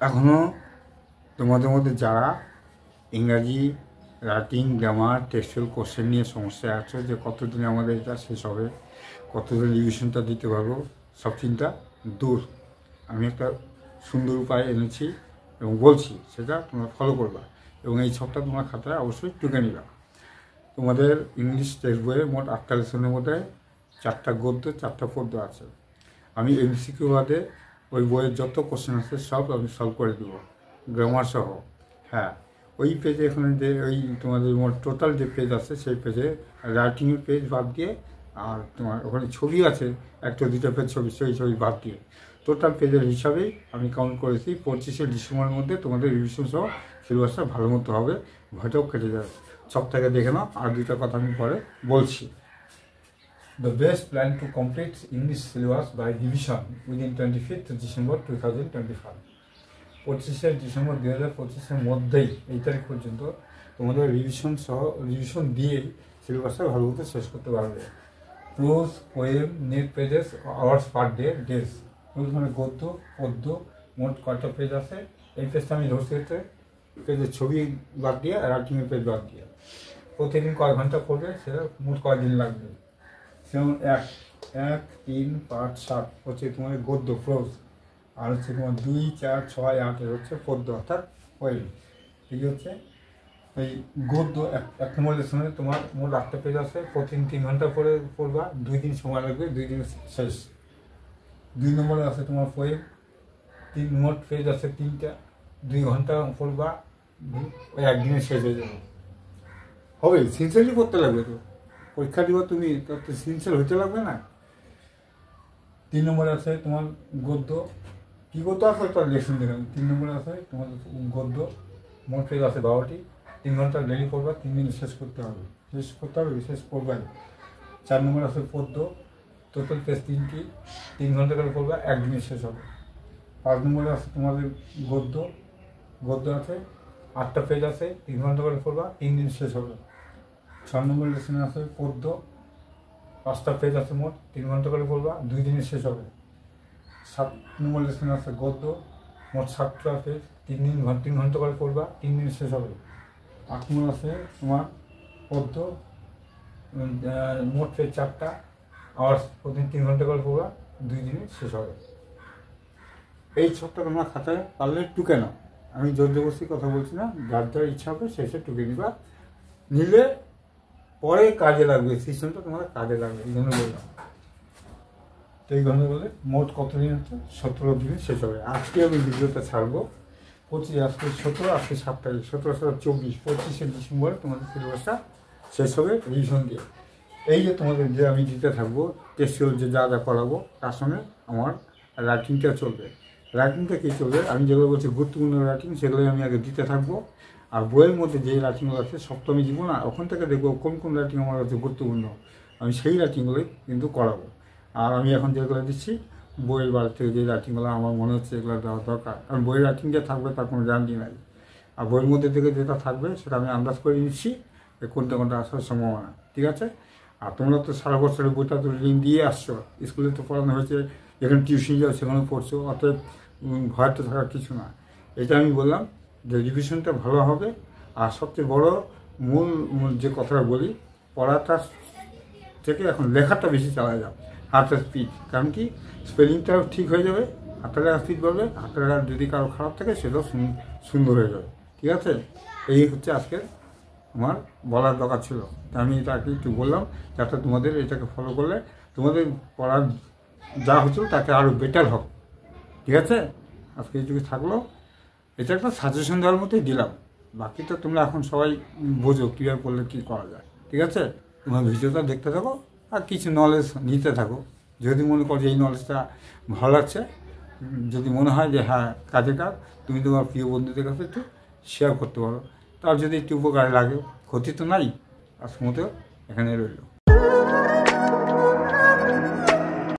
এখনও তোমাদের মধ্যে যারা ইংরাজি রাইটিং গ্রামার টেক্সচুয়াল কোশ্চেন নিয়ে সমস্যায় আছো যে কতদিনে আমাদের এটা শেষ হবে, কতদিন রিভিশনটা দিতে পারবো, সব চিন্তা দূর। আমি একটা সুন্দর উপায় এনেছি এবং বলছি, সেটা তোমরা ফলো করবা এবং এই সবটা তোমার খাতায় অবশ্যই টুকে নিবা। তোমাদের ইংলিশ টেক্সট বইয়ের মোট 8টা লেসনের মধ্যে 4টা গদ্য 4টা পদ্য আছে। আমি এমসিকিউ বাদে ওই বইয়ের যত কোশ্চেন আছে সব আমি সলভ করে দেবো, গ্রামার সহ। হ্যাঁ, ওই পেজে এখানে যে ওই তোমাদের মোট টোটাল যে পেজ আছে সেই পেজে রাইটিংয়ের পেজ বাদ দিয়ে আর তোমার ওখানে ছবি আছে, একটা দুটো পেজ ছবি, সেই ছবি বাদ দিয়ে টোটাল পেজের হিসাবেই আমি কাউন্ট করেছি 25শে ডিসেম্বরের মধ্যে তোমাদের রিভিশন সহ সিলেবাসটা ভালো মতো হবে, ভয়টাও কেটে যাবে। সব থেকে দেখে নাও, আর দুটো কথা আমি পরে বলছি। The best plan to complete English syllabus by revision within 25th December 2025. 25শে December 2025-এর মধ্যেই, এই তারিখ পর্যন্ত তোমাদের রিভিশন দিয়েই সিলেবাসটা ভালো মতো শেষ করতে পারবে। Pros, poem, net pages, hours per day, days, মানে গদ্য পদ্য মোট কয়টা পেজ আছে এই পেজটা আমি ধরতে হচ্ছে পেজের ছবি বাদ দিয়ে রাইটিংয়ের পেজ বাদ দিয়ে প্রতিদিন কয় ঘন্টা পড়বে, সেটা মোট কয়দিন লাগবে। যেমন 1, 3, 5, 7 হচ্ছে তোমার গদ্য প্রোজ, আর হচ্ছে তোমার 2, 4, 6, 8 হচ্ছে পদ্য অর্থাৎ পোয়েম। ঠিক হচ্ছে এই গদ্য এক নম্বর লেসনে তোমার মোট 8টা পেজ আছে, প্রতিদিন 3 ঘন্টা করে পড়বা, 2 দিন সময় লাগবে, 2 দিন শেষ। 2 নম্বরে আছে তোমার পোয়েম, মোট পেজ আছে 3টা, 2 ঘন্টা পড়বা, ওই একদিনে শেষ হয়ে যাবে। হবে, সিনসিয়ারলি পড়তে লাগবে, তো পরীক্ষা দিব তুমি, তো সিনসিয়ার হইতে লাগবে না। 3 নম্বরে আছে তোমার গদ্য, কী গদ্য আছে তার লেসন দিলাম। 3 নম্বরে আছে তোমার গদ্য, মোট পেজ আছে 12টি, 3 ঘন্টা ডেলি পড়বা, 3 দিন শেষ করতে হবে, শেষ করবাই। 4 নম্বরে আছে পদ্য, টোটাল পেজ 3টি, 3 ঘন্টা করে পড়বা, একদিনে শেষ হবে। 5 নম্বরে আছে তোমাদের গদ্য আছে 8টা পেজ আছে, 3 ঘন্টা করে পড়বা, 3 দিন শেষ হবে। 6 নম্বর লেসনে আছে পদ্য, 5টা পেজ আছে মোট, 3 ঘন্টা করে পড়বা, 2 দিনে শেষ হবে। 7 নম্বর লেসনে আছে গদ্য, মোট 7টা পেজ, 3 ঘন্টা করে পড়বা, 3 দিন শেষ হবে। 8 নম্বর আছে তোমার পদ্য, মোট পেজ 4টা, আওয়ার্স প্রতিদিন 3 ঘন্টা করে পড়বা, 2 দিনে শেষ হবে। এই সবটা তোমরা খাতায় পারলে টুকে নাও। আমি জোর জবরদস্তি কথা বলছি না, যার যার ইচ্ছা হবে শেষে টুকে নিবা, নিলে পরে কাজে লাগবে, সিস্টেমটা তোমার কাজে লাগবে, এই জন্য বললাম। তো এই জন্য বলে মোট কতদিন হচ্ছে 17 দিনে শেষ হবে। আজকে আমি ভিডিওটা ছাড়বো আজকে 17, আজকে 7 তারিখ, 17, 17, 24, 25শে ডিসেম্বরে তোমাদের সিলেবাসটা শেষ হবে রিভিশন দিয়ে। এই যে তোমাদের যে আমি দিতে থাকবো টেস্টগুলো যে যা যা করাবো, তার সঙ্গে আমার রাইটিংটা চলবে। রাইটিংটা কী চলবে, আমি যেগুলো বলছি গুরুত্বপূর্ণ রাইটিং, সেগুলোই আমি আগে দিতে থাকবো। আর বইয়ের মধ্যে যে রাইটিংগুলো আছে সব তো আমি দিব না, ওখান থেকে দেখবো কোন কোন রাইটিং আমার কাছে গুরুত্বপূর্ণ, আমি সেই রাইটিংগুলোই কিন্তু করাবো। আর আমি এখন যেগুলো দিচ্ছি বইয়ের বার থেকে যে রাইটিংগুলো আমার মনে হচ্ছে এগুলো দেওয়া দরকার, কারণ বইয়ের রাইটিং যে থাকবে তার কোনো গ্যারান্টি নাই। আর বইয়ের মধ্যে থেকে যেটা থাকবে সেটা আমি আন্দাজ করে নিচ্ছি কোনটা কোনটা আসার সম্ভাবনা। ঠিক আছে, আর তোমরা তো সারা বছরের বইটা তো ঋণ দিয়ে আসছো, স্কুলে তো পড়ানো হয়েছে, যেখানে টিউশন যাও সেখানে পড়ছো, অতএব ভয়টা থাকার কিছু না। এটা আমি বললাম যে রিভিশনটা ভালো হবে। আর সবচেয়ে বড় মূল যে কথাটা বলি, পড়াটা থেকে এখন লেখাটা বেশি চালা যাবে, হাতের স্পিড, কারণ কি স্পেলিংটাও ঠিক হয়ে যাবে, হাতের লেখা স্পিড বাড়বে, হাতের লেখা যদি কারো খারাপ থাকে সেটাও সুন্দর হয়ে যাবে। ঠিক আছে, এই হচ্ছে আজকে আমার বলার দরকার ছিল, তা আমি এটা একটু বললাম, যাতে তোমাদের এটাকে ফলো করলে তোমাদের পড়ার যা হচ্ছিল তাকে আরও বেটার হোক। ঠিক আছে, আজকে এইটুকু থাকলো, এটা একটা সাজেশন দেওয়ার মতোই দিলাম, বাকিটা তোমরা এখন সবাই বোঝো ক্লিয়ার করলে কী করা যায়। ঠিক আছে, তোমার ভিডিওটা দেখতে থাকো আর কিছু নলেজ নিতে থাকো। যদি মনে করো যে এই নলেজটা ভালো লাগছে, যদি মনে হয় যে হ্যাঁ কাজে কাজ, তুমি তোমার প্রিয় বন্ধুদের কাছে একটু শেয়ার করতে পারো, তার যদি একটু উপকারে লাগে, ক্ষতি তো নাই। আজকের মতো এখানে রইল।